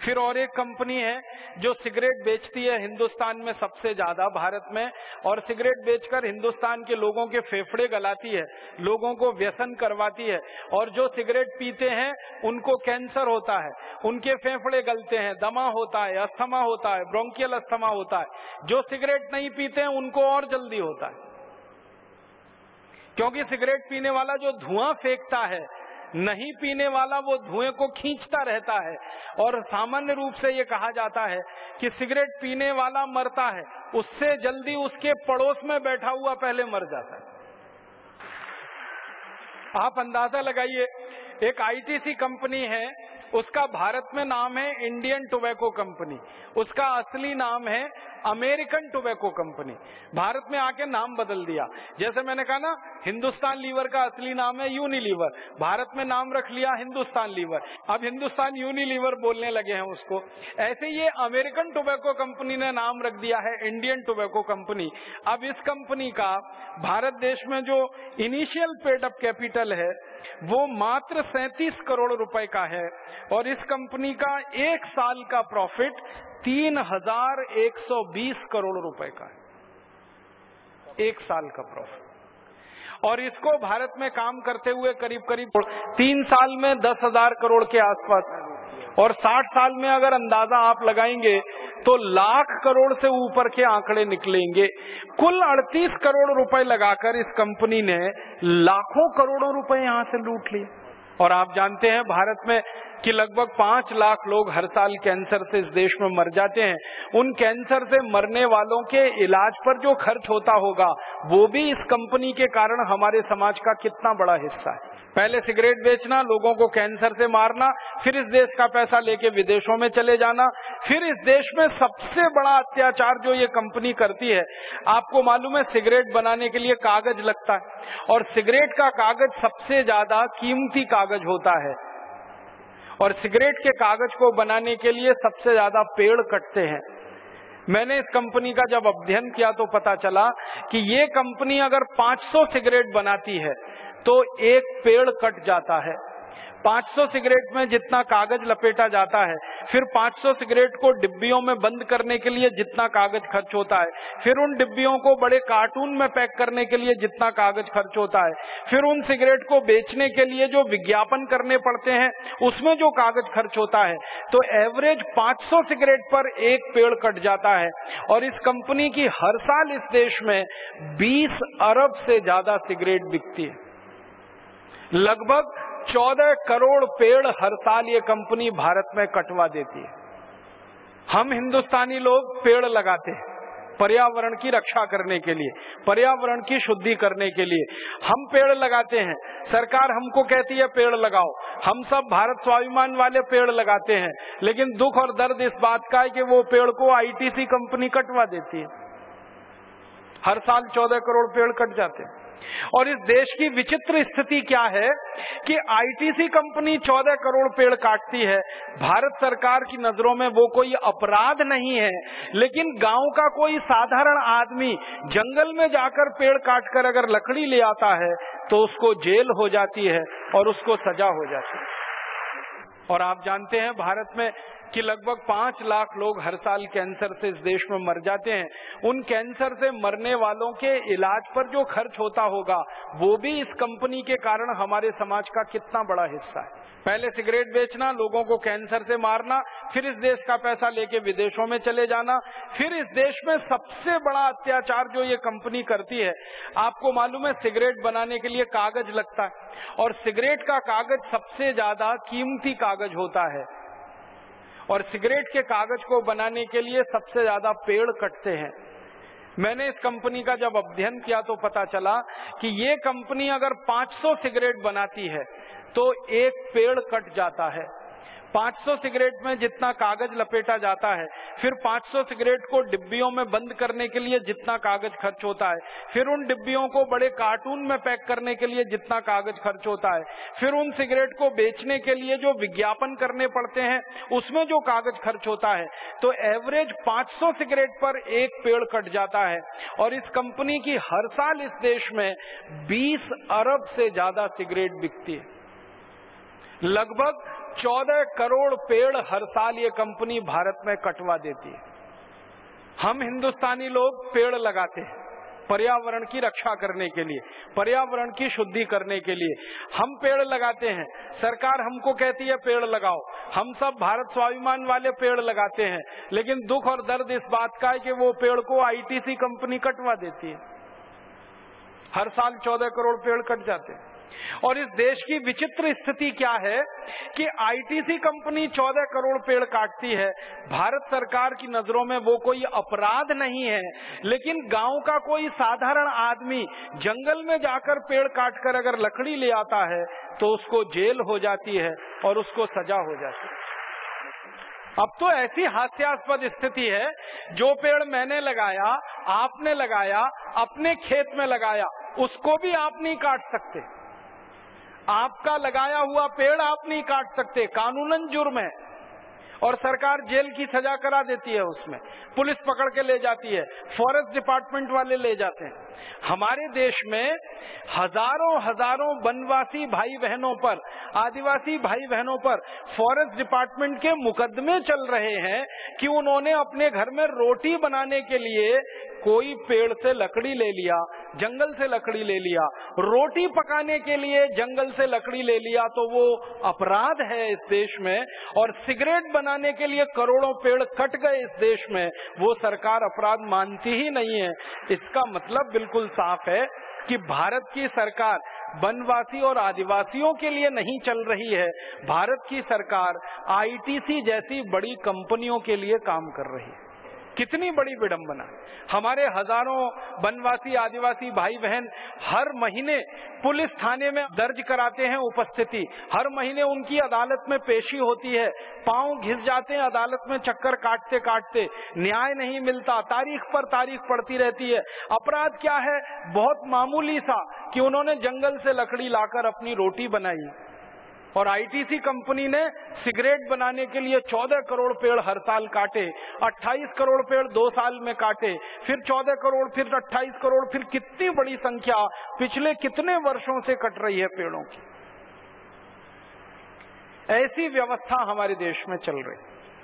फिर और एक कंपनी है जो सिगरेट बेचती है हिंदुस्तान में सबसे ज्यादा भारत में, और सिगरेट बेचकर हिंदुस्तान के लोगों के फेफड़े गलाती है, लोगों को व्यसन करवाती है, और जो सिगरेट पीते हैं उनको कैंसर होता है, उनके फेफड़े गलते हैं, दमा होता है, अस्थमा होता है, ब्रोंकियल अस्थमा होता है। जो सिगरेट नहीं पीते हैं उनको और जल्दी होता है, क्योंकि सिगरेट पीने वाला जो धुआं फेंकता है, नहीं पीने वाला वो धुएं को खींचता रहता है। और सामान्य रूप से ये कहा जाता है कि सिगरेट पीने वाला मरता है, उससे जल्दी उसके पड़ोस में बैठा हुआ पहले मर जाता है। आप अंदाजा लगाइए, एक आईटीसी कंपनी है, उसका भारत में नाम है इंडियन टोबैको कंपनी, उसका असली नाम है अमेरिकन टोबैको कंपनी। भारत में आके नाम बदल दिया। जैसे मैंने कहा ना, हिंदुस्तान लीवर का असली नाम है यूनिलीवर, भारत में नाम रख लिया हिंदुस्तान लीवर, अब हिंदुस्तान यूनिलीवर बोलने लगे हैं उसको। ऐसे ये अमेरिकन टोबैको कंपनी ने नाम रख दिया है इंडियन टोबैको कंपनी। अब इस कंपनी का भारत देश में जो इनिशियल पेड अप कैपिटल है वो मात्र 37 करोड़ रुपए का है, और इस कंपनी का एक साल का प्रॉफिट 3120 करोड़ रुपए का है, एक साल का प्रॉफिट। और इसको भारत में काम करते हुए करीब करीब 3 साल में 10,000 करोड़ के आसपास, और 60 साल में अगर अंदाजा आप लगाएंगे तो लाख करोड़ से ऊपर के आंकड़े निकलेंगे। कुल 38 करोड़ रुपए लगाकर इस कंपनी ने लाखों करोड़ों रुपए यहां से लूट लिए। और आप जानते हैं भारत में कि लगभग 5 लाख लोग हर साल कैंसर से इस देश में मर जाते हैं। उन कैंसर से मरने वालों के इलाज पर जो खर्च होता होगा वो भी इस कंपनी के कारण हमारे समाज का कितना बड़ा हिस्सा है। पहले सिगरेट बेचना, लोगों को कैंसर से मारना, फिर इस देश का पैसा लेके विदेशों में चले जाना, फिर इस देश में सबसे बड़ा अत्याचार जो ये कंपनी करती है, आपको मालूम है सिगरेट बनाने के लिए कागज लगता है, और सिगरेट का कागज सबसे ज्यादा कीमती कागज होता है, और सिगरेट के कागज को बनाने के लिए सबसे ज्यादा पेड़ कटते हैं। मैंने इस कंपनी का जब अध्ययन किया तो पता चला कि ये कंपनी अगर 500 सिगरेट बनाती है तो एक पेड़ कट जाता है। 500 सिगरेट में जितना कागज लपेटा जाता है, फिर 500 सिगरेट को डिब्बियों में बंद करने के लिए जितना कागज खर्च होता है, फिर उन डिब्बियों को बड़े कार्टून में पैक करने के लिए जितना कागज खर्च होता है, फिर उन सिगरेट को बेचने के लिए जो विज्ञापन करने पड़ते हैं उसमें जो कागज खर्च होता है, तो एवरेज 500 सिगरेट पर एक पेड़ कट जाता है। और इस कंपनी की हर साल इस देश में 20 अरब से ज्यादा सिगरेट बिकती है। लगभग 14 करोड़ पेड़ हर साल ये कंपनी भारत में कटवा देती है। हम हिंदुस्तानी लोग पेड़ लगाते हैं पर्यावरण की रक्षा करने के लिए, पर्यावरण की शुद्धि करने के लिए हम पेड़ लगाते हैं। सरकार हमको कहती है पेड़ लगाओ, हम सब भारत स्वाभिमान वाले पेड़ लगाते हैं, लेकिन दुख और दर्द इस बात का है कि वो पेड़ को आईटीसी कंपनी कटवा देती है। हर साल 14 करोड़ पेड़ कट जाते हैं। और इस देश की विचित्र स्थिति क्या है कि आईटीसी कंपनी 14 करोड़ पेड़ काटती है, भारत सरकार की नजरों में वो कोई अपराध नहीं है, लेकिन गांव का कोई साधारण आदमी जंगल में जाकर पेड़ काटकर अगर लकड़ी ले आता है तो उसको जेल हो जाती है और उसको सजा हो जाती है। और आप जानते हैं भारत में कि लगभग 5 लाख लोग हर साल कैंसर से इस देश में मर जाते हैं। उन कैंसर से मरने वालों के इलाज पर जो खर्च होता होगा वो भी इस कंपनी के कारण हमारे समाज का कितना बड़ा हिस्सा है। पहले सिगरेट बेचना, लोगों को कैंसर से मारना, फिर इस देश का पैसा लेके विदेशों में चले जाना, फिर इस देश में सबसे बड़ा अत्याचार जो ये कंपनी करती है, आपको मालूम है सिगरेट बनाने के लिए कागज लगता है, और सिगरेट का कागज सबसे ज्यादा कीमती कागज होता है, और सिगरेट के कागज को बनाने के लिए सबसे ज्यादा पेड़ कटते हैं। मैंने इस कंपनी का जब अध्ययन किया तो पता चला कि ये कंपनी अगर 500 सिगरेट बनाती है तो एक पेड़ कट जाता है। 500 सिगरेट में जितना कागज लपेटा जाता है, फिर 500 सिगरेट को डिब्बियों में बंद करने के लिए जितना कागज खर्च होता है, फिर उन डिब्बियों को बड़े कार्टून में पैक करने के लिए जितना कागज खर्च होता है, फिर उन सिगरेट को बेचने के लिए जो विज्ञापन करने पड़ते हैं उसमें जो कागज खर्च होता है, तो एवरेज 500 सिगरेट पर एक पेड़ कट जाता है। और इस कंपनी की हर साल इस देश में 20 अरब से ज्यादा सिगरेट बिकती है। लगभग 14 करोड़ पेड़ हर साल ये कंपनी भारत में कटवा देती है। हम हिंदुस्तानी लोग पेड़ लगाते हैं पर्यावरण की रक्षा करने के लिए, पर्यावरण की शुद्धि करने के लिए हम पेड़ लगाते हैं। सरकार हमको कहती है पेड़ लगाओ, हम सब भारत स्वाभिमान वाले पेड़ लगाते हैं, लेकिन दुख और दर्द इस बात का है कि वो पेड़ को आईटीसी कंपनी कटवा देती है। हर साल 14 करोड़ पेड़ कट जाते हैं। और इस देश की विचित्र स्थिति क्या है कि आईटीसी कंपनी 14 करोड़ पेड़ काटती है। भारत सरकार की नजरों में वो कोई अपराध नहीं है, लेकिन गांव का कोई साधारण आदमी जंगल में जाकर पेड़ काटकर अगर लकड़ी ले आता है तो उसको जेल हो जाती है और उसको सजा हो जाती है। अब तो ऐसी हास्यास्पद स्थिति है, जो पेड़ मैंने लगाया, आपने लगाया, अपने खेत में लगाया, उसको भी आप नहीं काट सकते। आपका लगाया हुआ पेड़ आप नहीं काट सकते, कानूनन जुर्म है और सरकार जेल की सजा करा देती है, उसमें पुलिस पकड़ के ले जाती है, फॉरेस्ट डिपार्टमेंट वाले ले जाते हैं। हमारे देश में हजारों वनवासी भाई बहनों पर, आदिवासी भाई बहनों पर फॉरेस्ट डिपार्टमेंट के मुकदमे चल रहे हैं कि उन्होंने अपने घर में रोटी बनाने के लिए कोई पेड़ से लकड़ी ले लिया, जंगल से लकड़ी ले लिया, रोटी पकाने के लिए जंगल से लकड़ी ले लिया, तो वो अपराध है इस देश में। और सिगरेट बनाने के लिए करोड़ों पेड़ कट गए इस देश में, वो सरकार अपराध मानती ही नहीं है। इसका मतलब बिल्कुल साफ है कि भारत की सरकार वनवासी और आदिवासियों के लिए नहीं चल रही है, भारत की सरकार आईटीसी जैसी बड़ी कंपनियों के लिए काम कर रही है। कितनी बड़ी विडंबना। हमारे हजारों वनवासी आदिवासी भाई बहन हर महीने पुलिस थाने में दर्ज कराते हैं उपस्थिति, हर महीने उनकी अदालत में पेशी होती है, पांव घिस जाते हैं अदालत में चक्कर काटते काटते, न्याय नहीं मिलता, तारीख पर तारीख पड़ती रहती है। अपराध क्या है? बहुत मामूली सा कि उन्होंने जंगल से लकड़ी लाकर अपनी रोटी बनाई। और आईटीसी कंपनी ने सिगरेट बनाने के लिए 14 करोड़ पेड़ हर साल काटे, 28 करोड़ पेड़ 2 साल में काटे, फिर 14 करोड़, फिर 28 करोड़, फिर कितनी बड़ी संख्या पिछले कितने वर्षों से कट रही है पेड़ों की। ऐसी व्यवस्था हमारे देश में चल रही है।